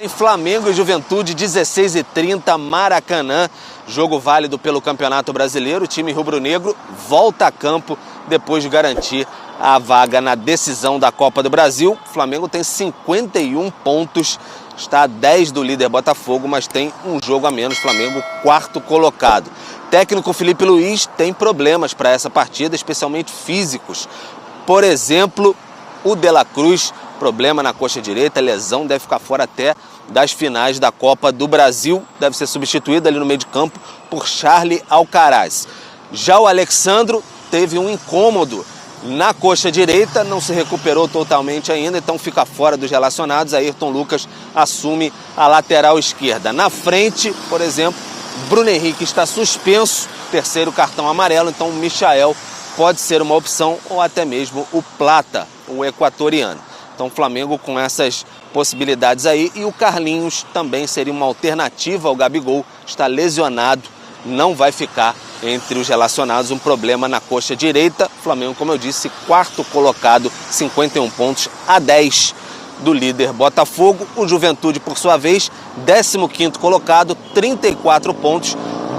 Flamengo e Juventude, 16h30, Maracanã. Jogo válido pelo Campeonato Brasileiro. O time rubro-negro volta a campo depois de garantir a vaga na decisão da Copa do Brasil. O Flamengo tem 51 pontos, está a 10 do líder Botafogo, mas tem um jogo a menos. Flamengo, quarto colocado. Técnico Felipe Luiz tem problemas para essa partida, especialmente físicos. Por exemplo, o De La Cruz, problema na coxa direita, lesão, deve ficar fora até das finais da Copa do Brasil. Deve ser substituído ali no meio de campo por Charly Alcaraz. Já o Alexandro teve um incômodo na coxa direita, não se recuperou totalmente ainda, então fica fora dos relacionados. Ayrton Lucas assume a lateral esquerda. Na frente, por exemplo, Bruno Henrique está suspenso, terceiro cartão amarelo, então o Michael pode ser uma opção, ou até mesmo o Plata, o equatoriano. Então o Flamengo com essas possibilidades aí, e o Carlinhos também seria uma alternativa ao Gabigol, está lesionado, não vai ficar entre os relacionados, um problema na coxa direita. Flamengo, como eu disse, quarto colocado, 51 pontos, a 10 do líder Botafogo. O Juventude, por sua vez, 15º colocado, 34 pontos,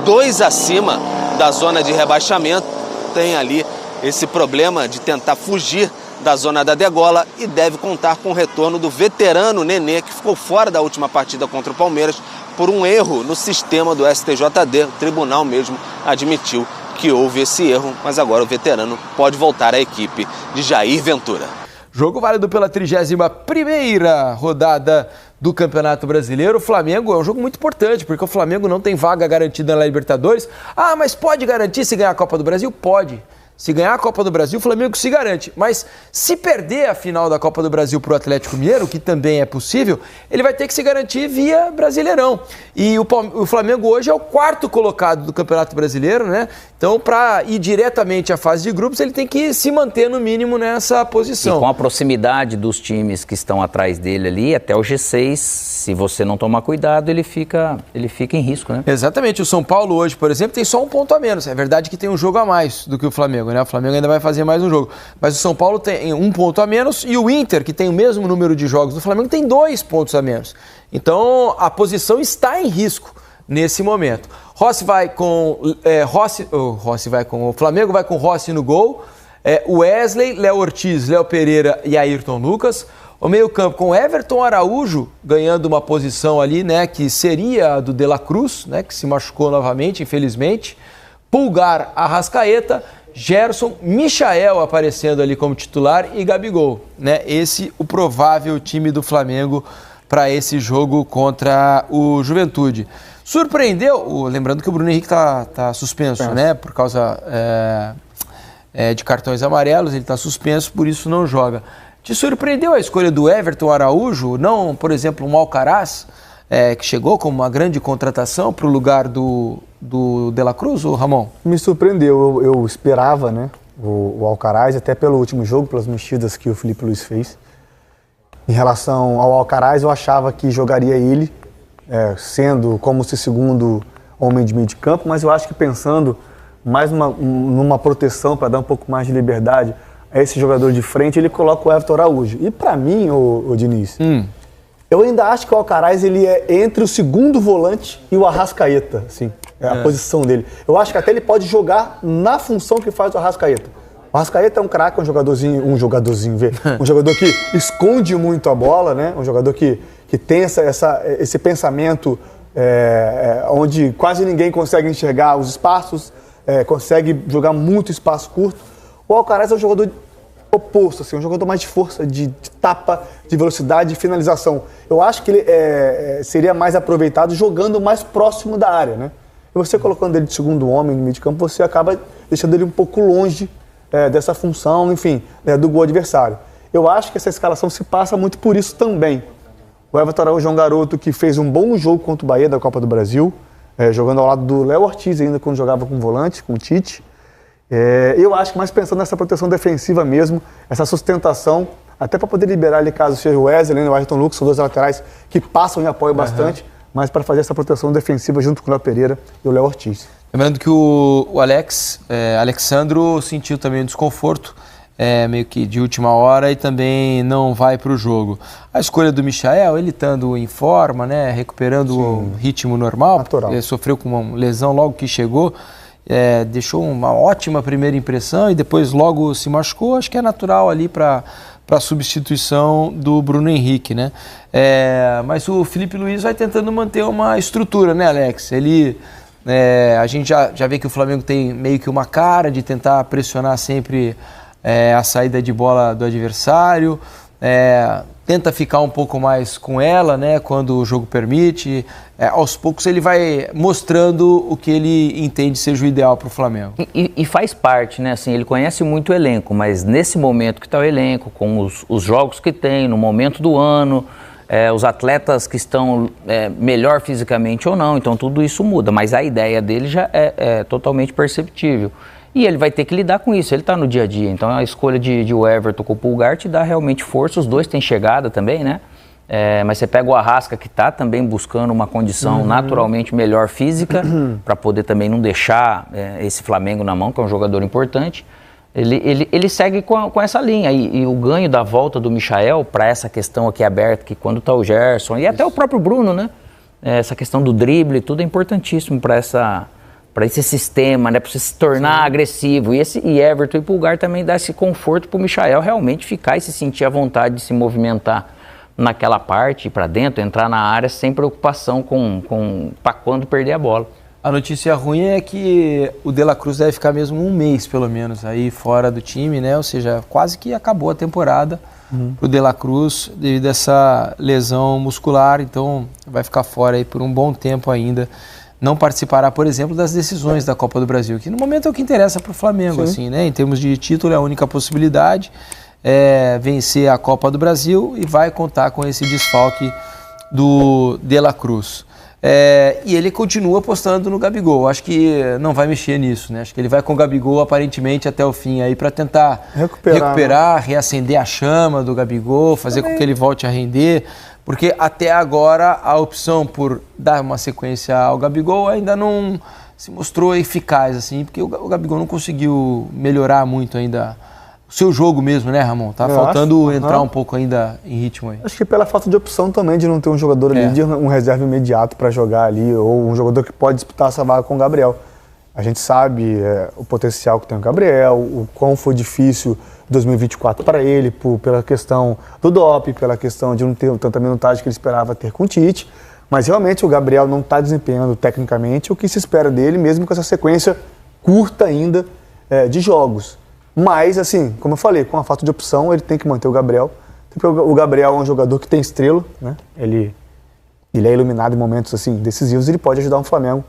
2 acima da zona de rebaixamento. Tem ali esse problema de tentar fugir da zona da degola e deve contar com o retorno do veterano Nenê, que ficou fora da última partida contra o Palmeiras por um erro no sistema do STJD. O tribunal mesmo admitiu que houve esse erro, mas agora o veterano pode voltar à equipe de Jair Ventura. Jogo válido pela 31ª rodada do Campeonato Brasileiro. O Flamengo é um jogo muito importante, porque o Flamengo não tem vaga garantida na Libertadores. Ah, mas pode garantir se ganhar a Copa do Brasil? Pode. Se ganhar a Copa do Brasil, o Flamengo se garante. Mas se perder a final da Copa do Brasil para o Atlético Mineiro, que também é possível, ele vai ter que se garantir via Brasileirão. E o Flamengo hoje é o quarto colocado do Campeonato Brasileiro, né? Então, para ir diretamente à fase de grupos, ele tem que se manter, no mínimo, nessa posição. E com a proximidade dos times que estão atrás dele ali, até o G6, se você não tomar cuidado, ele fica em risco, né? Exatamente. O São Paulo hoje, por exemplo, tem só um ponto a menos. É verdade que tem um jogo a mais do que o Flamengo, né? O Flamengo ainda vai fazer mais um jogo. Mas o São Paulo tem um ponto a menos e o Inter, que tem o mesmo número de jogos do Flamengo, tem 2 pontos a menos. Então, a posição está em risco nesse momento. Rossi vai com o Flamengo vai com Rossi no gol, Wesley, Léo Ortiz, Léo Pereira e Ayrton Lucas. O meio-campo com Everton Araújo ganhando uma posição ali, né, que seria a do De La Cruz, né, que se machucou novamente, infelizmente. Pulgar, Arrascaeta, Gerson, Michael aparecendo ali como titular e Gabigol, né? Esse o provável time do Flamengo para esse jogo contra o Juventude. Surpreendeu, lembrando que o Bruno Henrique tá suspenso, né? Por causa de cartões amarelos, ele está suspenso, por isso não joga. Te surpreendeu a escolha do Everton Araújo, não, por exemplo, um Alcaraz, que chegou como uma grande contratação para o lugar do De La Cruz, o Ramon? Me surpreendeu, eu esperava, né, o Alcaraz, até pelo último jogo, pelas mexidas que o Felipe Luiz fez. Em relação ao Alcaraz, eu achava que jogaria ele, sendo como se segundo homem de meio de campo, mas eu acho que pensando mais numa proteção para dar um pouco mais de liberdade a esse jogador de frente, ele coloca o Everton Araújo. E para mim, o Diniz, eu ainda acho que o Alcaraz ele é entre o segundo volante e o Arrascaeta, assim, a posição dele. Eu acho que até ele pode jogar na função que faz o Arrascaeta. O Arrascaeta é um craque, um jogador que esconde muito a bola, né? Um jogador que tem esse pensamento onde quase ninguém consegue enxergar os espaços, consegue jogar muito espaço curto. O Alcaraz é um jogador oposto, assim, um jogador mais de força, de tapa, de velocidade, de finalização. Eu acho que ele seria mais aproveitado jogando mais próximo da área, né? E você colocando ele de segundo homem no meio de campo, você acaba deixando ele um pouco longe dessa função, enfim, do gol adversário. Eu acho que essa escalação se passa muito por isso também. O Everton Araújo é um garoto que fez um bom jogo contra o Bahia da Copa do Brasil, jogando ao lado do Léo Ortiz ainda quando jogava com volante, com o Tite. Eu acho que mais pensando nessa proteção defensiva mesmo, essa sustentação, até para poder liberar ali caso seja o Wesley e o Ayrton Lucas, são 2 laterais que passam e apoiam bastante, mas para fazer essa proteção defensiva junto com o Léo Pereira e o Léo Ortiz. Lembrando que o Alexandro sentiu também um desconforto meio que de última hora e também não vai para o jogo. A escolha do Michael, ele estando em forma, né, recuperando o ritmo normal, ele sofreu com uma lesão logo que chegou, deixou uma ótima primeira impressão e depois logo se machucou, acho que é natural ali para a substituição do Bruno Henrique, né? Mas o Felipe Luiz vai tentando manter uma estrutura, né, Alex? Ele... a gente já vê que o Flamengo tem meio que uma cara de tentar pressionar sempre a saída de bola do adversário, tenta ficar um pouco mais com ela, né, quando o jogo permite. Aos poucos ele vai mostrando o que ele entende seja o ideal para o Flamengo. E faz parte, né? Assim, ele conhece muito o elenco, mas nesse momento que está o elenco, com os jogos que tem, no momento do ano, os atletas que estão melhor fisicamente ou não, então tudo isso muda, mas a ideia dele já é totalmente perceptível. E ele vai ter que lidar com isso, ele está no dia a dia, então a escolha de o Everton com o Pulgar te dá realmente força, os dois têm chegada também, né? Mas você pega o Arrasca, que está também buscando uma condição naturalmente melhor física, para poder também não deixar esse Flamengo na mão, que é um jogador importante. Ele segue com essa linha, e o ganho da volta do Michael para essa questão aqui aberta, que quando está o Gerson, e até o próprio Bruno, né? Essa questão do drible, tudo é importantíssimo para esse sistema, né? Para você se tornar agressivo. E Everton e Pulgar também dá esse conforto para o Michael realmente ficar e se sentir à vontade de se movimentar naquela parte, para dentro, entrar na área sem preocupação para quando perder a bola. A notícia ruim é que o De La Cruz deve ficar mesmo um mês, pelo menos, aí fora do time, né? Ou seja, quase que acabou a temporada pro De La Cruz devido a essa lesão muscular, então vai ficar fora aí por um bom tempo ainda. Não participará, por exemplo, das decisões da Copa do Brasil, que no momento é o que interessa para o Flamengo, assim, né? Em termos de título, é a única possibilidade vencer a Copa do Brasil e vai contar com esse desfalque do De La Cruz. E ele continua apostando no Gabigol. Acho que não vai mexer nisso, né? Acho que ele vai com o Gabigol aparentemente até o fim aí para tentar recuperar, reacender a chama do Gabigol, fazer com que ele volte a render, porque até agora a opção por dar uma sequência ao Gabigol ainda não se mostrou eficaz, assim, porque o Gabigol não conseguiu melhorar muito ainda o seu jogo mesmo, né, Ramon? Tá faltando entrar um pouco ainda em ritmo aí. Acho que pela falta de opção também, de não ter um jogador ali, de um reserva imediato para jogar ali, ou um jogador que pode disputar essa vaga com o Gabriel. A gente sabe o potencial que tem o Gabriel, o quão foi difícil 2024 para ele, pela questão do doping, pela questão de não ter tanta minutagem que ele esperava ter com o Tite. Mas realmente o Gabriel não está desempenhando tecnicamente o que se espera dele, mesmo com essa sequência curta ainda de jogos. Mas, assim, como eu falei, com a falta de opção, ele tem que manter o Gabriel. Porque o Gabriel é um jogador que tem estrela, né? Ele é iluminado em momentos assim, decisivos, ele pode ajudar o Flamengo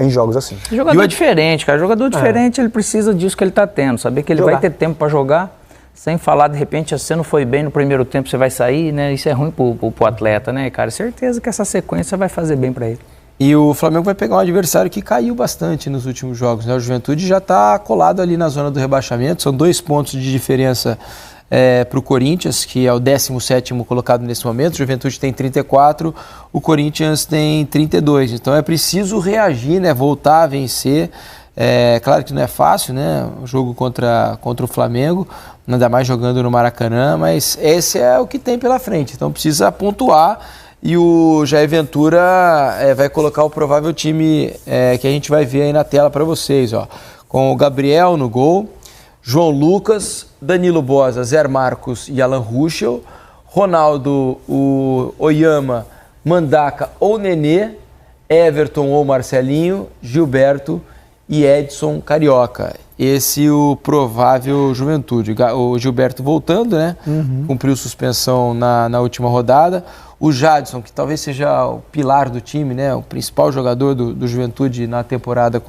em jogos assim. Jogador diferente, cara. Jogador diferente, ele precisa disso que ele está tendo. Saber que ele vai ter tempo para jogar, sem falar, de repente, se você não foi bem no primeiro tempo, você vai sair, né? Isso é ruim pro atleta, né, cara? Certeza que essa sequência vai fazer bem para ele. E o Flamengo vai pegar um adversário que caiu bastante nos últimos jogos, né? O Juventude já está colado ali na zona do rebaixamento, são 2 pontos de diferença para o Corinthians, que é o 17º colocado nesse momento. O Juventude tem 34, o Corinthians tem 32. Então é preciso reagir, né? Voltar a vencer. Claro que não é fácil, né? O jogo contra o Flamengo, ainda mais jogando no Maracanã, mas esse é o que tem pela frente. Então precisa pontuar. E o Jair Ventura vai colocar o provável time que a gente vai ver aí na tela para vocês, ó. Com o Gabriel no gol, João Lucas, Danilo Boza, Zé Marcos e Alan Ruschel, Ronaldo, o Oyama, Mandaka ou Nenê, Everton ou Marcelinho, Gilberto e Edson Carioca. Esse o provável Juventude. O Gilberto voltando, né? Cumpriu suspensão na última rodada. O Jadson, que talvez seja o pilar do time, né? O principal jogador do Juventude na temporada,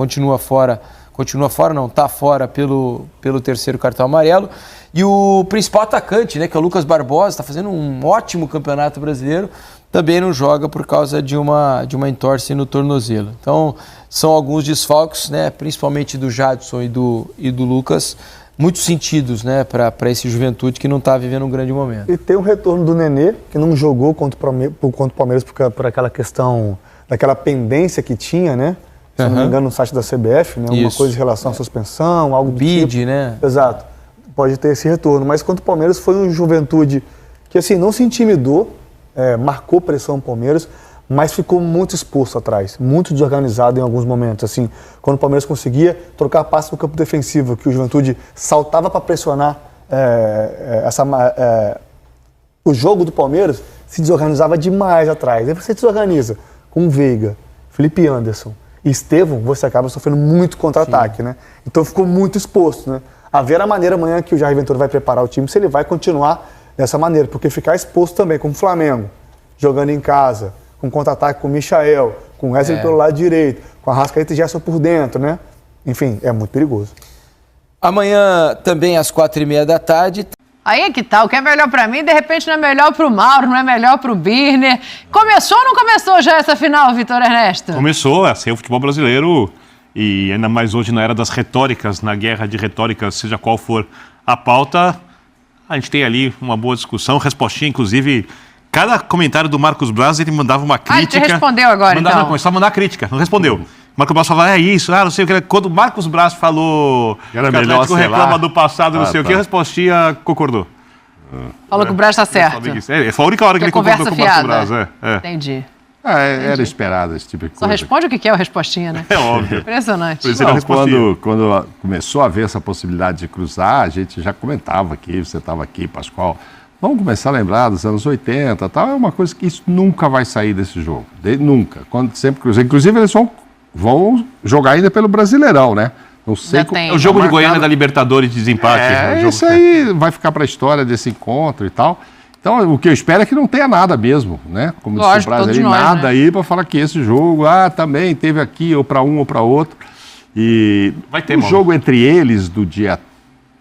tá fora pelo 3º cartão amarelo. E o principal atacante, né? Que é o Lucas Barbosa, está fazendo um ótimo campeonato brasileiro, também não joga por causa de uma entorse no tornozelo. Então, são alguns desfalques, né? Principalmente do Jadson e do Lucas, muitos sentidos, né, para esse Juventude que não está vivendo um grande momento. E tem o retorno do Nenê, que não jogou contra o Palmeiras por aquela questão, daquela pendência que tinha, né? Se não me engano, no site da CBF, né? Uma coisa em relação à suspensão, algo do BID, tipo. né? Exato. pode ter esse retorno. Mas contra o Palmeiras foi um Juventude que assim, não se intimidou, marcou pressão no Palmeiras, mas ficou muito exposto atrás, muito desorganizado em alguns momentos. Assim, quando o Palmeiras conseguia trocar passe no campo defensivo, que o Juventude saltava para pressionar o jogo do Palmeiras, se desorganizava demais atrás. Aí você desorganiza com o Veiga, Felipe Anderson e Estevão, você acaba sofrendo muito contra-ataque, né? Então ficou muito exposto, né? A ver a maneira amanhã que o Jair Ventura vai preparar o time, se ele vai continuar dessa maneira, porque ficar exposto também com o Flamengo, jogando em casa, com contra-ataque com o Michael, com o Wesley pelo lado direito, com a Arrascaeta e Gerson por dentro, né? Enfim, é muito perigoso. Amanhã, também às 4h30 da tarde... Aí é que tal, o que é melhor pra mim, de repente não é melhor pro Mauro, não é melhor pro Birner. Começou ou não começou já essa final, Vitor Ernesto? Começou, assim, o futebol brasileiro, e ainda mais hoje na era das retóricas, na guerra de retóricas, seja qual for a pauta, a gente tem ali uma boa discussão, respostinha, inclusive, cada comentário do Marcos Braz, ele mandava uma crítica. Ele respondeu agora, mandava, então? Não, começou a mandar crítica, não respondeu. Marcos Braz falava, é isso, não sei o que. Quando o Marcos Braz falou que o Atlético reclama do passado, não sei o que, a respostinha concordou. Falou que o Braz está certo. Foi a única hora que ele concordou com o Marcos Braz. Entendi. Era esperado esse tipo de coisa. Só responde o que é a respostinha, né? É óbvio. Impressionante. Quando começou a haver essa possibilidade de cruzar, a gente já comentava aqui, você estava aqui, Pascoal. Vamos começar a lembrar dos anos 80 tal. É uma coisa que isso nunca vai sair desse jogo. Nunca. Quando sempre cruzar. Inclusive, eles vão jogar ainda pelo Brasileirão, né? Não sei como... É o jogo de Goiânia da Libertadores de desempate. Isso aí vai ficar para a história desse encontro e tal. Então, o que eu espero é que não tenha nada mesmo, né? Como disse o Braz ali, nada, né? Aí para falar que esse jogo, também teve aqui, ou para um ou para outro. E vai ter, o jogo entre eles do dia...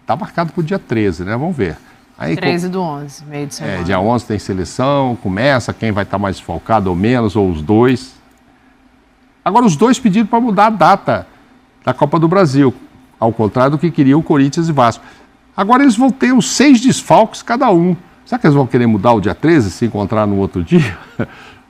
Está marcado para o dia 13, né? Vamos ver. Aí, 13/11, meio de semana. Dia 11 tem seleção, começa, quem vai estar mais desfalcado ou menos, ou os dois. Agora, os dois pediram para mudar a data da Copa do Brasil, ao contrário do que queriam o Corinthians e Vasco. Agora eles vão ter os 6 desfalques cada um. Será que eles vão querer mudar o dia 13 se encontrar no outro dia?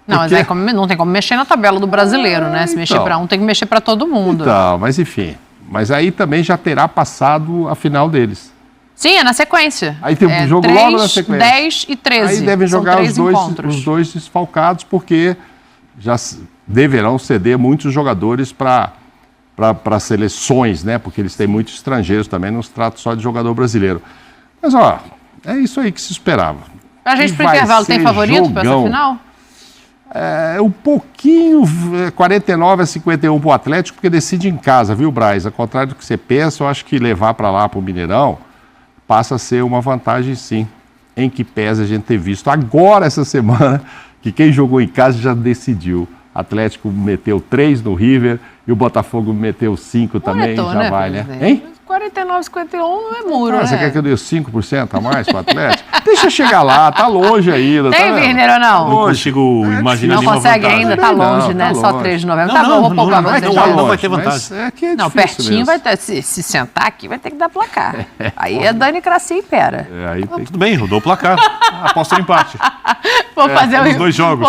Não, mas aí não tem como mexer na tabela do brasileiro, né? Se mexer para um, tem que mexer para todo mundo. Então, mas enfim. Mas aí também já terá passado a final deles. Sim, é na sequência. Aí tem um jogo 3, logo na sequência. 10 e 13. Aí devem jogar os dois desfalcados, porque já deverão ceder muitos jogadores para seleções, né? Porque eles têm muitos estrangeiros também, não se trata só de jogador brasileiro. Mas, é isso aí que se esperava. A gente, pro intervalo, tem favorito para essa final? Um pouquinho, 49-51 para o Atlético, porque decide em casa, viu, Braz? Ao contrário do que você pensa, eu acho que levar para lá, para o Mineirão, passa a ser uma vantagem, sim. Em que pese a gente ter visto agora, essa semana, que quem jogou em casa já decidiu. Atlético meteu 3 no River e o Botafogo meteu 5 também, já né, vai, né? Hein? 49-51 não é muro, né? Você quer que eu dê 5% a mais para o Atlético? Deixa chegar lá, tá longe ainda. Tem, Birner, ou não? Não consigo imaginar nenhuma vantagem. Não consegue ainda, tá longe, né? Só 3 de novembro. Tá bom, vou poupar vocês. Não vai ter vantagem. Não, pertinho vai ter, se sentar aqui vai ter que dar placar. Aí é Dani-cracia e pera. Tudo bem, rodou o placar. Aposta no empate. Vou fazer os 2 jogos.